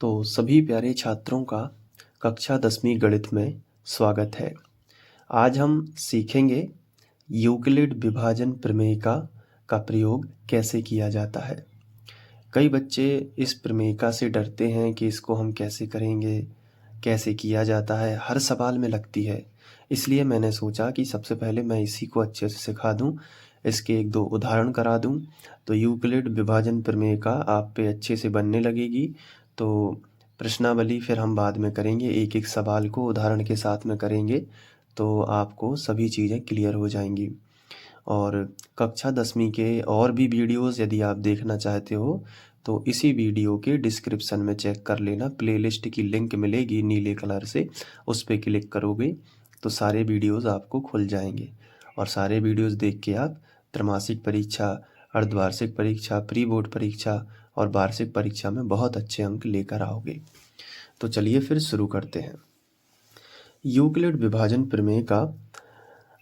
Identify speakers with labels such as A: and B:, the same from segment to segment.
A: तो सभी प्यारे छात्रों का कक्षा 10वीं गणित में स्वागत है। आज हम सीखेंगे यूक्लिड विभाजन प्रमेयिका का प्रयोग कैसे किया जाता है। कई बच्चे इस प्रमेयिका से डरते हैं कि इसको हम कैसे करेंगे, कैसे किया जाता है, हर सवाल में लगती है। इसलिए मैंने सोचा कि सबसे पहले मैं इसी को अच्छे से सिखा दूं, इसके 1-2 उदाहरण करा दूं, तो यूक्लिड विभाजन प्रमेयिका आप पे अच्छे से बनने लगेगी। तो प्रश्नावली फिर हम बाद में करेंगे, एक-एक सवाल को उदाहरण के साथ में करेंगे, तो आपको सभी चीज़ें क्लियर हो जाएंगी। और कक्षा 10वीं के और भी वीडियोस यदि आप देखना चाहते हो तो इसी वीडियो के डिस्क्रिप्शन में चेक कर लेना, प्लेलिस्ट की लिंक मिलेगी नीले कलर से, उस पर क्लिक करोगे तो सारे वीडियोस आपको खुल जाएंगे और सारे वीडियोस देख के आप त्रैमासिक परीक्षा, अर्धवार्षिक परीक्षा, प्री बोर्ड परीक्षा और वार्षिक परीक्षा में बहुत अच्छे अंक लेकर आओगे। तो चलिए फिर शुरू करते हैं। यूक्लिड विभाजन प्रमेय का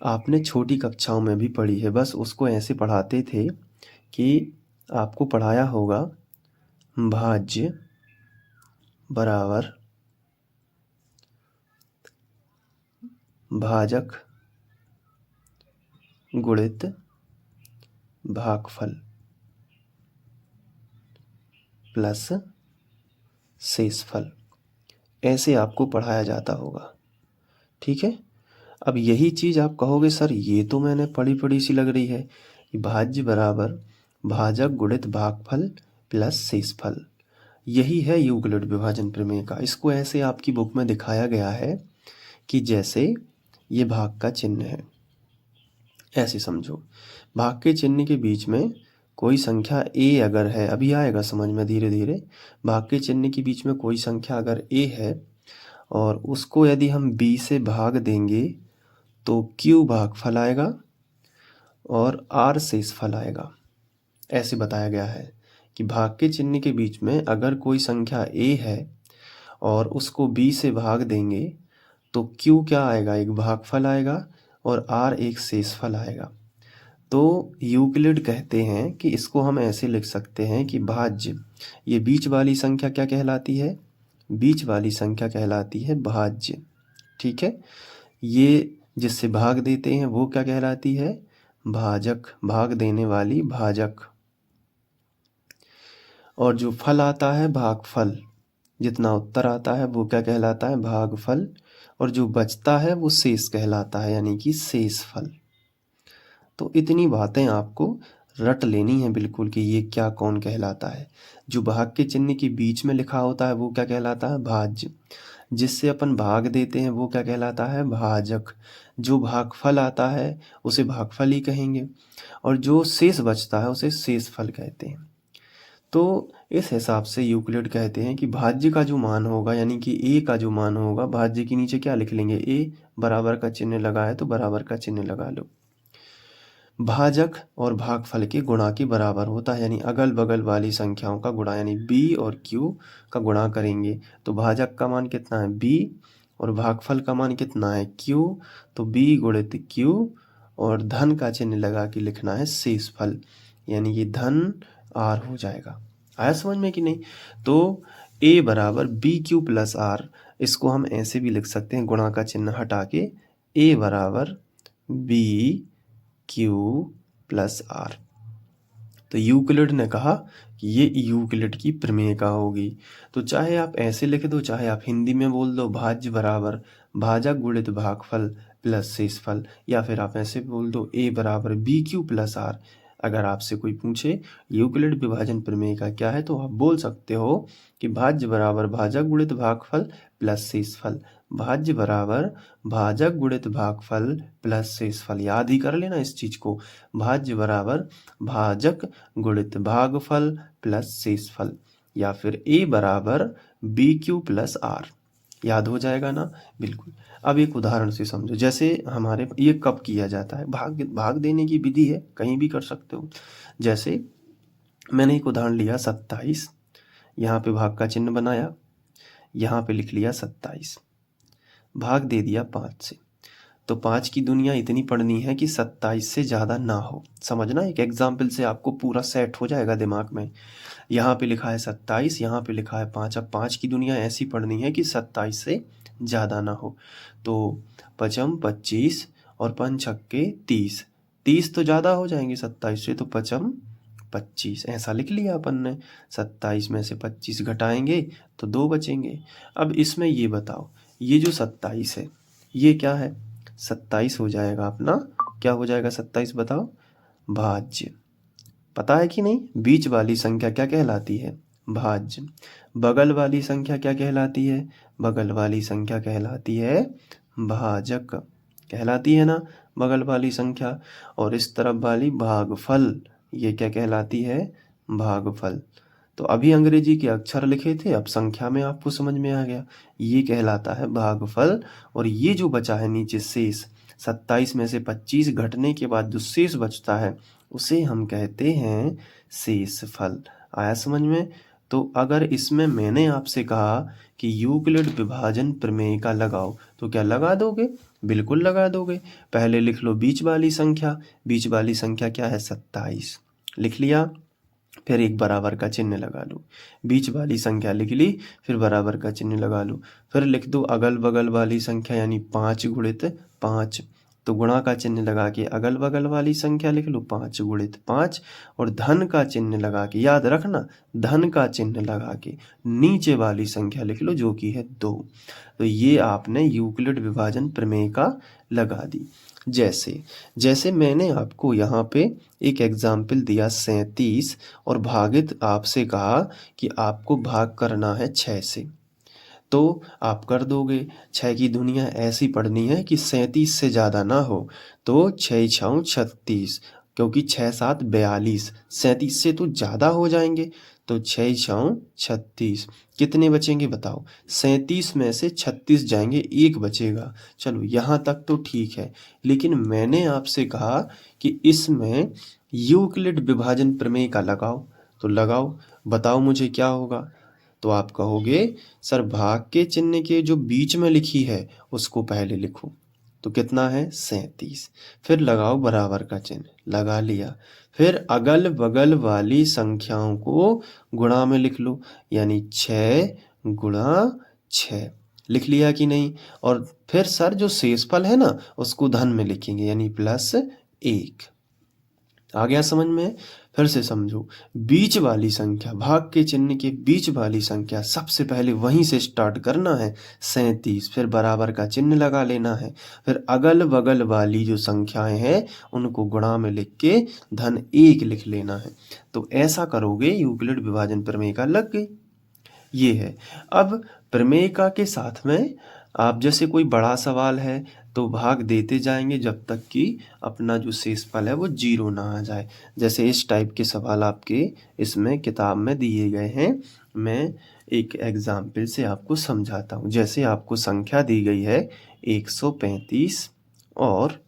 A: आपने छोटी कक्षाओं में भी पढ़ी है, बस उसको ऐसे पढ़ाते थे कि आपको पढ़ाया होगा भाज्य बराबर भाजक गुणित भागफल प्लस शेषफल, ऐसे आपको पढ़ाया जाता होगा। ठीक है, अब यही चीज़ आप कहोगे सर ये तो मैंने पढ़ी सी लग रही है, भाज्य बराबर भाजक गुणित भागफल प्लस शेषफल, यही है यूक्लिड विभाजन प्रमेय का। इसको ऐसे आपकी बुक में दिखाया गया है कि जैसे ये भाग का चिन्ह है, ऐसे समझो। भाग के चिन्ह के बीच में कोई संख्या a अगर है, अभी आएगा समझ में धीरे धीरे। भाग के चिन्ह के बीच में कोई संख्या अगर a है और उसको यदि हम b से भाग देंगे तो q भागफल आएगा और r शेषफल आएगा। ऐसे बताया गया है कि भाग के चिन्ह के बीच में अगर कोई संख्या a है और उसको b से भाग देंगे तो q क्या आएगा, एक भागफल आएगा और r एक शेषफल आएगा। तो यूक्लिड कहते हैं कि इसको हम ऐसे लिख सकते हैं कि भाज्य, ये बीच वाली संख्या क्या कहलाती है, बीच वाली संख्या कहलाती है भाज्य। ठीक है, ये जिससे भाग देते हैं वो क्या कहलाती है, भाजक, भाग देने वाली भाजक। और जो फल आता है भागफल, जितना उत्तर आता है वो क्या कहलाता है, भागफल, और जो बचता है वो शेष कहलाता है, यानी कि शेषफल। तो इतनी बातें आपको रट लेनी है बिल्कुल कि ये क्या कौन कहलाता है। जो भाग के चिन्ह के बीच में लिखा होता है वो क्या कहलाता है, भाज्य। जिससे अपन भाग देते हैं वो क्या कहलाता है, भाजक। जो भागफल आता है उसे भागफल ही कहेंगे और जो शेष बचता है उसे शेषफल कहते हैं। तो इस हिसाब से यूक्लिड कहते हैं कि भाज्य का जो मान होगा, यानी कि a का जो मान होगा, भाज्य के नीचे क्या लिख लेंगे, a, बराबर का चिन्ह लगा है तो बराबर का चिन्ह लगा लो। भाजक और भागफल के गुणा के बराबर होता है, यानी अगल बगल वाली संख्याओं का गुणा, यानी b और q का गुणा करेंगे तो भाजक का मान कितना है b और भागफल का मान कितना है q, तो b गुणित q और धन का चिन्ह लगा के लिखना है शेषफल, यानी ये धन r हो जाएगा। आया समझ में कि नहीं। तो a बराबर बी क्यू प्लस आर, इसको हम ऐसे भी लिख सकते हैं गुणा का चिन्ह हटा के, a बराबर बी क्यू प्लस आर। तो यूक्लिड ने कहा कि ये यूक्लिड की प्रमेयिका होगी। तो चाहे आप ऐसे लिख दो, चाहे आप हिंदी में बोल दो भाज्य बराबर भाजक गुणित भागफल प्लस शेषफल, या फिर आप ऐसे बोल दो a बराबर बी क्यू प्लस आर। अगर आपसे कोई पूछे यूक्लिड विभाजन प्रमेयिका क्या है तो आप बोल सकते हो कि भाज्य बराबर भाजक गुणित भागफल प्लस शेषफल, भाज्य बराबर भाजक गुणित भागफल प्लस शेषफल। याद ही कर लेना इस चीज को, भाज्य बराबर भाजक गुणित भागफल प्लस शेषफल, या फिर a बराबर बी क्यू प्लस आर। याद हो जाएगा ना, बिल्कुल। अब एक उदाहरण से समझो, जैसे हमारे ये कब किया जाता है, भाग देने की विधि है, कहीं भी कर सकते हो। जैसे मैंने एक उदाहरण लिया 27, यहाँ पे भाग का चिन्ह बनाया, यहाँ पे लिख लिया 27, भाग दे दिया 5 से। तो 5 की दुनिया इतनी पढ़नी है कि 27 से ज़्यादा ना हो। समझना, एक एग्जाम्पल से आपको पूरा सेट हो जाएगा दिमाग में। यहाँ पे लिखा है 27, यहाँ पे लिखा है 5। अब 5 की दुनिया ऐसी पढ़नी है कि 27 से ज़्यादा ना हो। तो पचम 25 और 5 छक्के 30। 30 तो ज़्यादा हो जाएंगे 27 से, तो पचम 25 ऐसा लिख लिया अपन ने। 27 में से 25 घटाएंगे तो 2 बचेंगे। अब इसमें ये बताओ, ये जो 27 है ये क्या है? 27 हो जाएगा अपना, क्या हो जाएगा 27 बताओ? भाज्य। पता है कि नहीं? बीच वाली संख्या क्या कहलाती है? भाज्य। बगल वाली संख्या क्या कहलाती है? बगल वाली संख्या कहलाती है भाजक। कहलाती है ना बगल वाली संख्या। और इस तरफ वाली भागफल, ये क्या कहलाती है? भागफल। तो अभी अंग्रेजी के अक्षर लिखे थे, अब संख्या में आपको समझ में आ गया। ये कहलाता है भागफल। और ये जो बचा है नीचे शेष, 27 में से 25 घटने के बाद जो शेष बचता है उसे हम कहते हैं शेषफल। आया समझ में? तो अगर इसमें मैंने आपसे कहा कि यूक्लिड विभाजन प्रमेय का लगाओ, तो क्या लगा दोगे? बिल्कुल लगा दोगे। पहले लिख लो बीच वाली संख्या। बीच वाली संख्या क्या है? 27 लिख लिया। फिर एक बराबर का चिन्ह लगा लो। बीच वाली संख्या लिख ली, फिर बराबर का चिन्ह लगा लो। फिर लिख दो अगल बगल वाली संख्या, यानी 5 गुणित 5। तो गुणा का चिन्ह लगा के अगल बगल वाली संख्या लिख लो 5 गुणित 5। और धन का चिन्ह लगा के, याद रखना, धन का चिन्ह लगा के नीचे वाली संख्या लिख लो जो कि है 2। तो ये आपने यूक्लिड विभाजन प्रमेय का लगा दी। जैसे जैसे मैंने आपको यहाँ पे एक एग्जाम्पल दिया 37, और भागित आपसे कहा कि आपको भाग करना है 6 से, तो आप कर दोगे। 6 की दुनिया ऐसी पढ़नी है कि 37 से ज़्यादा ना हो। तो 6 6 36, क्योंकि 6 7 42, 37 से तो ज़्यादा हो जाएंगे। तो 6 6 36, कितने बचेंगे बताओ? 37 में से 36 जाएंगे, एक बचेगा। चलो यहाँ तक तो ठीक है, लेकिन मैंने आपसे कहा कि इसमें यूक्लिड विभाजन प्रमेय का लगाओ। तो लगाओ, बताओ मुझे क्या होगा? तो आप कहोगे सर भाग के चिन्ह के जो बीच में लिखी है उसको पहले लिखो। तो कितना है? 37। फिर लगाओ बराबर का चिन्ह, लगा लिया। फिर अगल बगल वाली संख्याओं को गुणा में लिख लो, यानी 6 गुणा 6। लिख लिया कि नहीं? और फिर सर जो शेषफल है ना उसको धन में लिखेंगे, यानी +1। आ गया समझ में? फिर से समझो, बीच वाली संख्या, भाग के चिन्ह के बीच वाली संख्या सबसे पहले वहीं से स्टार्ट करना है, 37। फिर बराबर का चिन्ह लगा लेना है। फिर अगल बगल वाली जो संख्याएं हैं उनको गुणा में लिख के धन 1 लिख लेना है। तो ऐसा करोगे यूक्लिड विभाजन प्रमेय का लग गई। ये है। अब प्रमेयिका के साथ में आप जैसे कोई बड़ा सवाल है तो भाग देते जाएंगे जब तक कि अपना जो शेषफल है वो 0 ना आ जाए। जैसे इस टाइप के सवाल आपके इसमें किताब में दिए गए हैं। मैं एक एग्जाम्पल से आपको समझाता हूँ। जैसे आपको संख्या दी गई है 135 और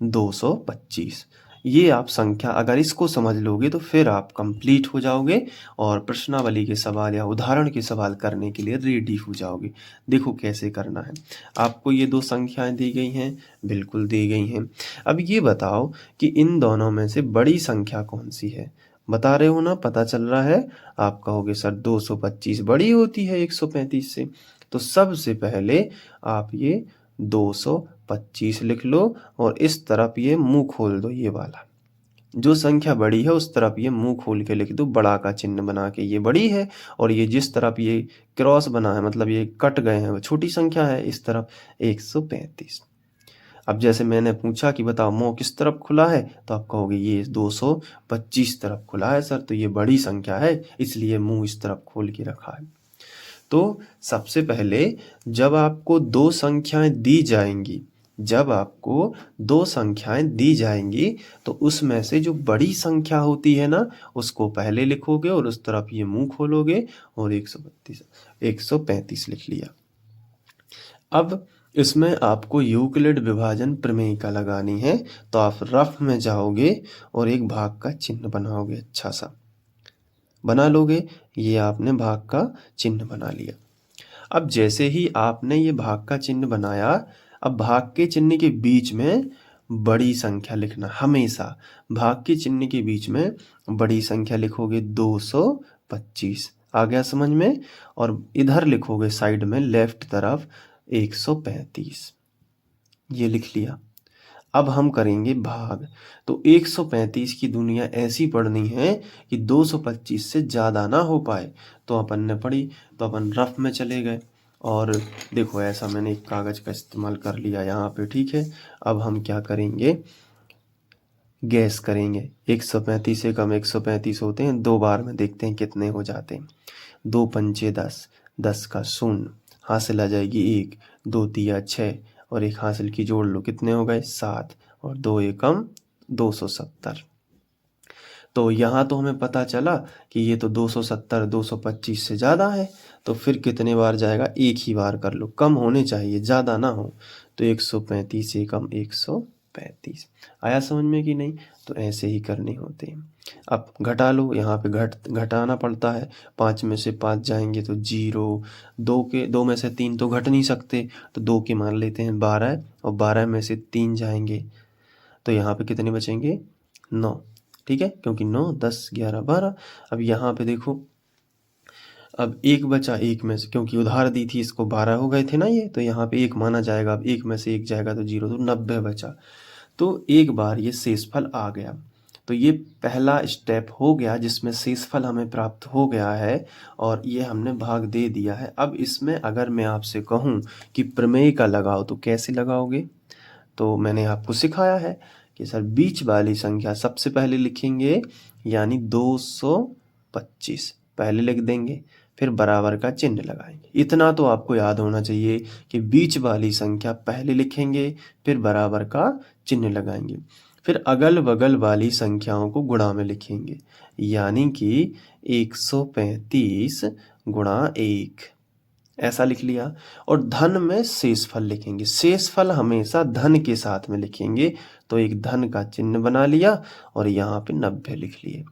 A: 225। ये आप संख्या अगर इसको समझ लोगे तो फिर आप कंप्लीट हो जाओगे और प्रश्नावली के सवाल या उदाहरण के सवाल करने के लिए रेडी हो जाओगे। देखो कैसे करना है। आपको ये 2 संख्याएं दी गई हैं, बिल्कुल दी गई हैं। अब ये बताओ कि इन दोनों में से बड़ी संख्या कौन सी है? बता रहे हो ना, पता चल रहा है। आप कहोगे सर 225 बड़ी होती है 135 से। तो सबसे पहले आप ये 225 लिख लो और इस तरफ ये मुंह खोल दो। ये वाला जो संख्या बड़ी है उस तरफ ये मुंह खोल के लिख दो, बड़ा का चिन्ह बना के। ये बड़ी है और ये जिस तरफ ये क्रॉस बना है, मतलब ये कट गए हैं, वो छोटी संख्या है। इस तरफ 135। अब जैसे मैंने पूछा कि बताओ मुंह किस तरफ खुला है, तो आप कहोगे ये 225 तरफ खुला है सर, तो ये बड़ी संख्या है इसलिए मुंह इस तरफ खोल के रखा है। तो सबसे पहले जब आपको 2 संख्याएं दी जाएंगी, जब आपको 2 संख्याएं दी जाएंगी तो उसमें से जो बड़ी संख्या होती है ना उसको पहले लिखोगे और उस तरफ ये मुंह खोलोगे और 135 लिख लिया। अब इसमें आपको यूक्लिड विभाजन प्रमेय का लगानी है, तो आप रफ में जाओगे और एक भाग का चिन्ह बनाओगे, अच्छा सा बना लोगे। ये आपने भाग का चिन्ह बना लिया। अब जैसे ही आपने ये भाग का चिन्ह बनाया, अब भाग के चिन्ह के बीच में बड़ी संख्या लिखना, हमेशा भाग के चिन्ह के बीच में बड़ी संख्या लिखोगे 225, आ गया समझ में। और इधर लिखोगे साइड में लेफ्ट तरफ 135, ये लिख लिया। अब हम करेंगे भाग। तो 135 की दुनिया ऐसी पढ़नी है कि 225 से ज़्यादा ना हो पाए। तो अपन ने पढ़ी, तो अपन रफ में चले गए और देखो ऐसा मैंने एक कागज़ का इस्तेमाल कर लिया यहाँ पे, ठीक है। अब हम क्या करेंगे, गैस करेंगे। 135 से कम 135 होते हैं, 2 बार में देखते हैं कितने हो जाते हैं। 2 पंचे 10, 10 का शून्य, हासिल आ जाएगी 1, 2 तिया 6 और 1 हासिल की जोड़ लो, कितने हो गए 7 और 2 एकम 270। तो यहाँ तो हमें पता चला कि ये तो 270 225 से ज़्यादा है। तो फिर कितने बार जाएगा, एक ही बार कर लो, कम होने चाहिए, ज़्यादा ना हो। तो 135 एकम 135, आया समझ में कि नहीं। तो ऐसे ही करने होते हैं। अब घटा लो, यहाँ पे घटाना पड़ता है। 5 में से 5 जाएंगे तो 0, 2 में से 3 तो घट नहीं सकते, तो 2 के मान लेते हैं 12 और 12 में से 3 जाएंगे तो यहाँ पे कितने बचेंगे 9, ठीक है, क्योंकि 9 10 11 12। अब यहाँ पे देखो, अब 1 बचा, 1 में से क्योंकि उधार दी थी इसको 12 हो गए थे ना ये, तो यहाँ पे 1 माना जाएगा। अब 1 में से 1 जाएगा तो 0, तो 90 बचा। तो एक बार ये शेषफल आ गया। तो ये पहला स्टेप हो गया जिसमें शेषफल हमें प्राप्त हो गया है और ये हमने भाग दे दिया है। अब इसमें अगर मैं आपसे कहूँ कि प्रमेय का लगाओ तो कैसे लगाओगे, तो मैंने आपको सिखाया है कि सर बीच वाली संख्या सबसे पहले लिखेंगे, यानी 225 पहले लिख देंगे, फिर बराबर का चिन्ह लगाएंगे। इतना तो आपको याद होना चाहिए कि बीच वाली संख्या पहले लिखेंगे, फिर बराबर का चिन्ह लगाएंगे, फिर अगल बगल वाली संख्याओं को गुणा में लिखेंगे, यानी कि 135 गुणा 1, ऐसा लिख लिया। और धन में शेषफल लिखेंगे, शेषफल हमेशा धन के साथ में लिखेंगे। तो एक धन का चिन्ह बना लिया और यहाँ पे 90 लिख लिए।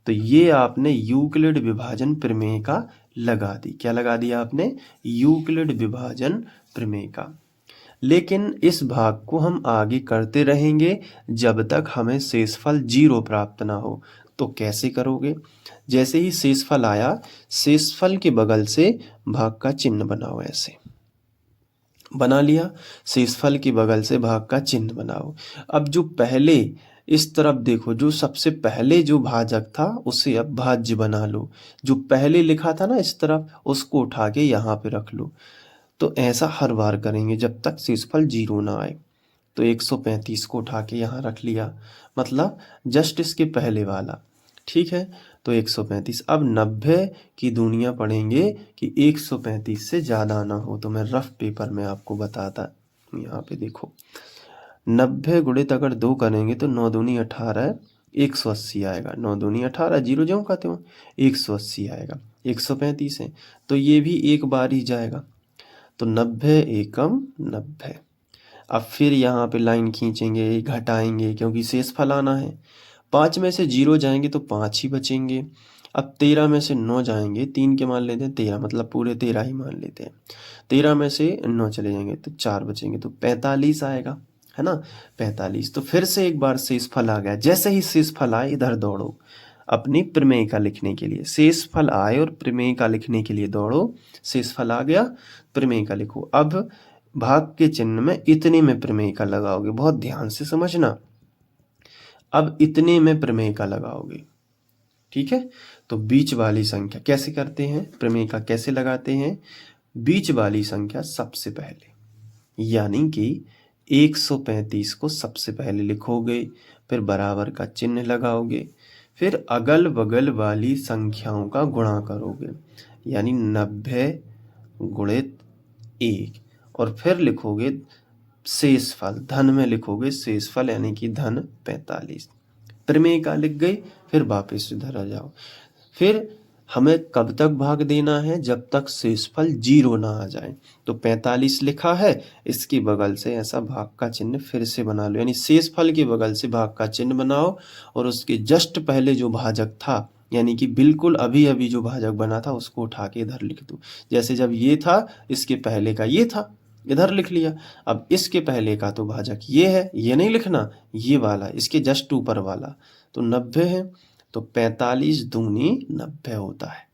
A: तो ये आपने यूक्लिड विभाजन प्रमेय का लगा दी। क्या लगा दिया आपने, यूक्लिड विभाजन प्रमेय का। लेकिन इस भाग को हम आगे करते रहेंगे जब तक हमें शेषफल 0 प्राप्त ना हो। तो कैसे करोगे, जैसे ही शेषफल आया, शेषफल के बगल से भाग का चिन्ह बनाओ, ऐसे बना लिया। शेषफल के बगल से भाग का चिन्ह बनाओ। अब जो पहले इस तरफ देखो, जो सबसे पहले जो भाजक था उसे अब भाज्य बना लो। जो पहले लिखा था ना इस तरफ, उसको उठा के यहाँ पे रख लो। तो ऐसा हर बार करेंगे जब तक शेषफल 0 ना आए। तो 135 को उठा के यहाँ रख लिया, मतलब जस्ट इसके पहले वाला, ठीक है। तो 135। अब 90 की दूनियां पढ़ेंगे कि 135 से ज़्यादा ना हो। तो मैं रफ पेपर में आपको बताता, यहाँ पे देखो, 90 गुणित अगर 2 करेंगे तो 9 दूनी 18, 180 आएगा। 9 दूनी 18, 0 जो कहते हो, 180 आएगा। 135 है तो ये भी एक बार ही जाएगा। तो 90 एकम 90। अब फिर यहाँ पे लाइन खींचेंगे, घटाएंगे, क्योंकि शेषफल आना है। 5 में से 0 जाएंगे तो 5 ही बचेंगे। अब 13 में से 9 जाएंगे, 3 के मान लेते हैं 13, मतलब पूरे 13 ही मान लेते हैं। 13 में से 9 चले जाएंगे तो 4 बचेंगे, तो 45 आएगा, है ना, 45। तो फिर से एक बार शेषफल आ गया। जैसे ही शेषफल आए इधर दौड़ो अपनी प्रमेय का लिखने के लिए। शेषफल आए और प्रमेय का लिखने के लिए दौड़ो। शेषफल आ गया, प्रमेय का लिखो। अब भाग के चिन्ह में इतने में प्रमेय का लगाओगे, बहुत ध्यान से समझना। अब इतने में प्रमेय का लगाओगे, ठीक है। तो बीच वाली संख्या कैसे करते हैं, प्रमेय का कैसे लगाते हैं, बीच वाली संख्या सबसे पहले, यानी कि 135 को सबसे पहले लिखोगे, फिर बराबर का चिन्ह लगाओगे, फिर अगल बगल वाली संख्याओं का गुणा करोगे, यानी 90 गुणित 1, और फिर लिखोगे शेषफल, धन में लिखोगे शेषफल, यानी कि धन 45। प्रमेय का लिख गई, फिर वापस इधर आ जाओ। फिर हमें कब तक भाग देना है, जब तक शेषफल 0 ना आ जाए। तो 45 लिखा है, इसके बगल से ऐसा भाग का चिन्ह फिर से बना लो, यानी शेषफल के बगल से भाग का चिन्ह बनाओ और उसके जस्ट पहले जो भाजक था, यानी कि बिल्कुल अभी अभी जो भाजक बना था, उसको उठा के इधर लिख दो। जैसे जब ये था, इसके पहले का ये था, इधर लिख लिया। अब इसके पहले का तो भाजक ये है, ये नहीं लिखना, ये वाला इसके जस्ट ऊपर वाला, तो 90 है, तो 45 दूनी 90 होता है।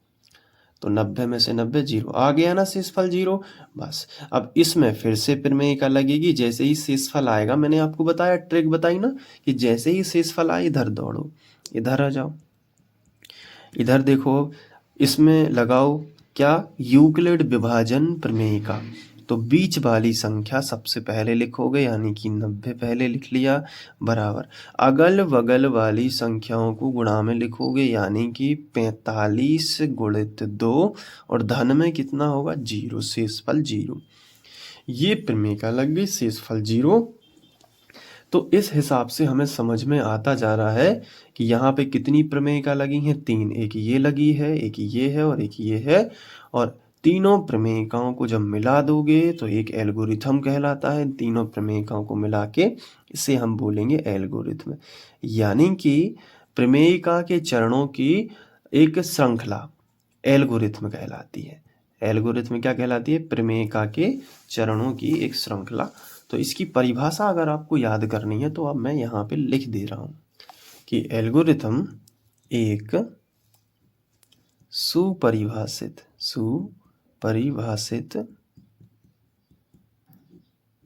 A: तो 90 में से 90 जीरो आ गया ना, शेषफल जीरो। बस अब इसमें फिर से प्रमेयिका लगेगी। जैसे ही शेषफल आएगा, मैंने आपको बताया, ट्रिक बताई ना, कि जैसे ही शेषफल आए इधर दौड़ो, इधर आ जाओ, इधर देखो, इसमें लगाओ क्या, यूक्लिड विभाजन प्रमेयिका। तो बीच वाली संख्या सबसे पहले लिखोगे, यानी कि 90 पहले लिख लिया, बराबर अगल बगल वाली संख्याओं को गुणा में लिखोगे, यानी कि 45 गुणित 2, और धन में कितना होगा, जीरो, शेषफल जीरो। ये प्रमेयिका लग गई, शेषफल जीरो। तो इस हिसाब से हमें समझ में आता जा रहा है कि यहाँ पे कितनी प्रमेयिका लगी हैं, 3, एक ये लगी है, एक ये है और एक ये है। और तीनों प्रमेयिकाओं को जब मिला दोगे तो एक एल्गोरिथम कहलाता है। तीनों प्रमेयिकाओं को मिला के इसे हम बोलेंगे एल्गोरिथम, यानी कि प्रमेयिका के चरणों की एक श्रृंखला एल्गोरिथम कहलाती है। एल्गोरिथम क्या कहलाती है, प्रमेयिका के चरणों की एक श्रृंखला। तो इसकी परिभाषा अगर आपको याद करनी है तो अब मैं यहाँ पे लिख दे रहा हूँ कि एल्गोरिथम एक सुपरिभाषित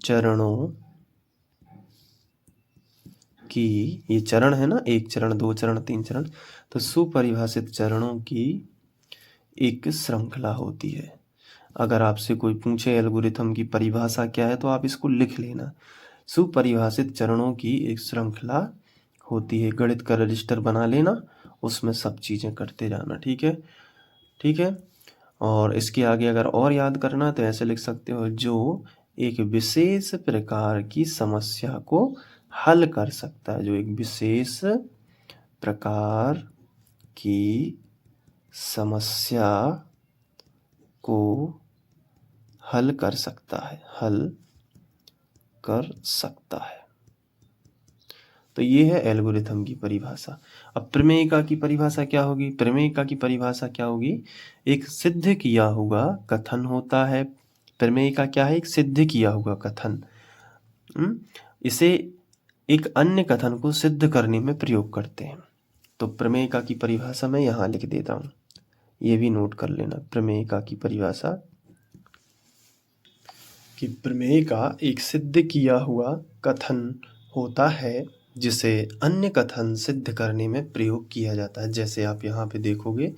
A: चरणों की, ये चरण है ना, 1 चरण 2 चरण 3 चरण, तो सुपरिभाषित चरणों की एक श्रृंखला होती है। अगर आपसे कोई पूछे एल्गोरिथम की परिभाषा क्या है तो आप इसको लिख लेना, सुपरिभाषित चरणों की एक श्रृंखला होती है। गणित का रजिस्टर बना लेना, उसमें सब चीज़ें करते जाना, ठीक है, ठीक है। और इसके आगे अगर और याद करना तो ऐसे लिख सकते हो, जो एक विशेष प्रकार की समस्या को हल कर सकता है, जो एक विशेष प्रकार की समस्या को हल कर सकता है, तो ये है एल्गोरिथम की परिभाषा। अब प्रमेयिका की परिभाषा क्या होगी, प्रमेयिका की परिभाषा क्या होगी, एक सिद्ध किया हुआ कथन होता है। प्रमेयिका क्या है, एक सिद्ध किया हुआ कथन, इसे एक अन्य कथन को सिद्ध करने में प्रयोग करते हैं। तो प्रमेयिका की परिभाषा मैं यहाँ लिख देता हूँ, ये भी नोट कर लेना। प्रमेयिका की परिभाषा कि प्रमेयिका एक सिद्ध किया हुआ कथन होता है जिसे अन्य कथन सिद्ध करने में प्रयोग किया जाता है। जैसे आप यहाँ पे देखोगे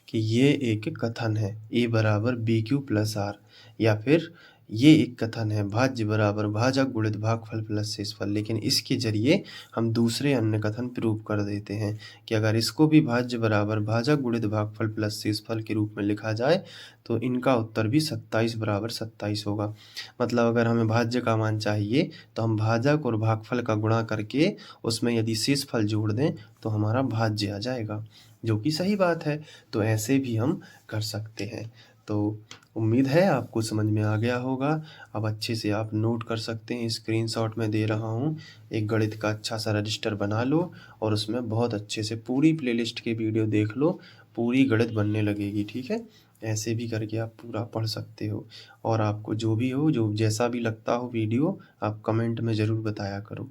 A: कि ये एक कथन है, a बराबर BQ प्लस R, या फिर ये एक कथन है, भाज्य बराबर भाजक गुणित भागफल प्लस शेषफल, लेकिन इसके जरिए हम दूसरे अन्य कथन प्रूव कर देते हैं कि अगर इसको भी भाज्य बराबर भाजक गुणित भागफल प्लस शेषफल के रूप में लिखा जाए तो इनका उत्तर भी 27 बराबर 27 होगा। मतलब अगर हमें भाज्य का मान चाहिए तो हम भाजक और भागफल का गुणा करके उसमें यदि शेषफल जोड़ दें तो हमारा भाज्य आ जाएगा, जो कि सही बात है। तो ऐसे भी हम कर सकते हैं। तो उम्मीद है आपको समझ में आ गया होगा। अब अच्छे से आप नोट कर सकते हैं, स्क्रीनशॉट में दे रहा हूँ, एक गणित का अच्छा सा रजिस्टर बना लो और उसमें बहुत अच्छे से पूरी प्लेलिस्ट के वीडियो देख लो, पूरी गणित बनने लगेगी, ठीक है। ऐसे भी करके आप पूरा पढ़ सकते हो। और आपको जो भी हो, जो जैसा भी लगता हो वीडियो, आप कमेंट में ज़रूर बताया करो,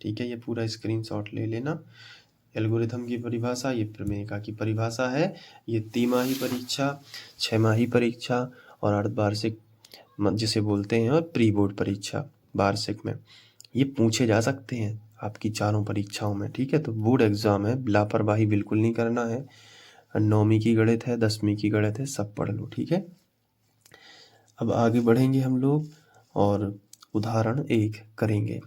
A: ठीक है। ये पूरा स्क्रीनशॉट ले लेना। एल्गोरिथम की परिभाषा, ये प्रमेयिका की परिभाषा है। ये तिमाही परीक्षा, 6 परीक्षा और अर्धवार्षिक जिसे बोलते हैं, और प्री बोर्ड परीक्षा वार्षिक में ये पूछे जा सकते हैं आपकी चारों परीक्षाओं में, ठीक है। तो बोर्ड एग्ज़ाम है, लापरवाही बिल्कुल नहीं करना है। 9वीं की गणित है, 10वीं की गणित है, सब पढ़ लो, ठीक है। अब आगे बढ़ेंगे हम लोग और उदाहरण 1 करेंगे।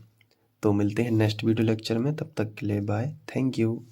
A: तो मिलते हैं नेक्स्ट वीडियो लेक्चर में, तब तक के लिए बाय, थैंक यू।